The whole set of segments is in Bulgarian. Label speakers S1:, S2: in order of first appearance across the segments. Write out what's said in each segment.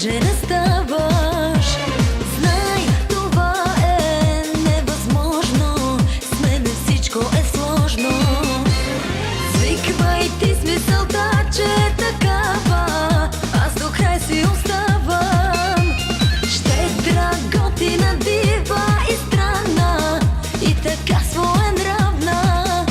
S1: че не ставаш. Знай, това е невъзможно, с мене всичко е сложно. Свиквай ти с мисълта, че е такава, аз до край си оставам. Щедра, готина, дива и странна, и така своенравна.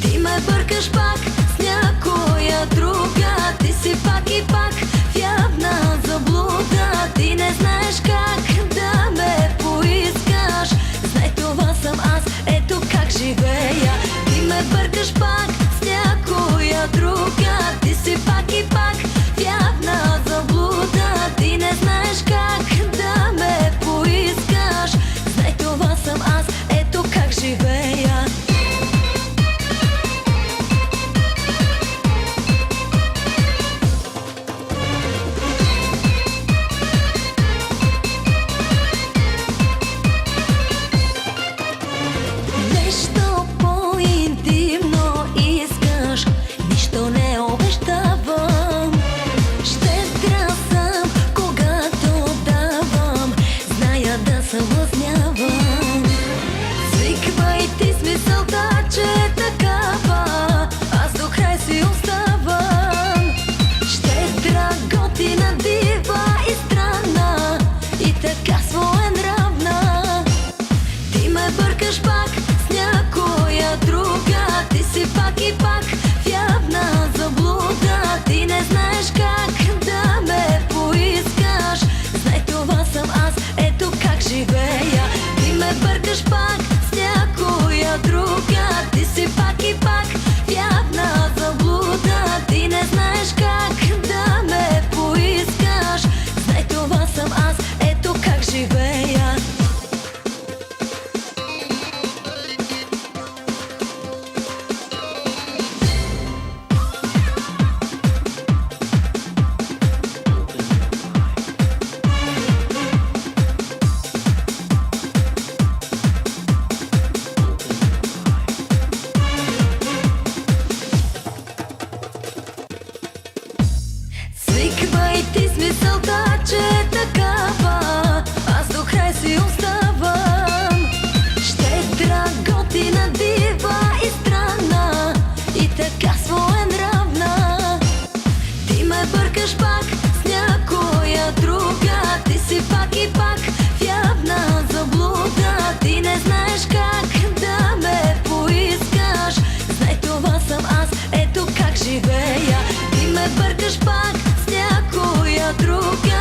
S1: Ти ме бъркаш пак с някоя друга, ти си пак и пак в явна заблуда. Ти не знаеш как да ме поискаш, знай това съм аз, ето как живея. Ти ме бъркаш пак с някоя друга, ти си пак и пак в явна заблуда. Ти не знаеш как да ме поискаш, знай това съм аз, ето как живея. Нещо по-интимно искаш, нищо не обещавам. Щедра съм, когато давам, зная да съблазнявам. Свиквай ти с мисълта, че е такава, аз до край си оставам. Щедра, готина, дива и странна, и така своенравна. Ти ме бъркаш пак с някоя друга, ти си пак и пак в явна заблуда. Ти не знаеш как да ме поискаш, знай това съм аз, ето как живея. Ти ме бъркаш пак с някоя друга, ти си пак и пак в явна заблуда. Ти не знаеш как да ме поискаш, знай това съм аз, ето как живея. Свиквай ти с мисълта, че е такава, аз до край си оставам. Щедра, готина, дива и странна, и така своенравна. Ти ме бъркаш пак с някоя друга, ти си пак и пак в явна заблуда. Ти не знаеш как да ме поискаш, знай това съм аз, ето как живея. Ти ме бъркаш пак с някоя друга,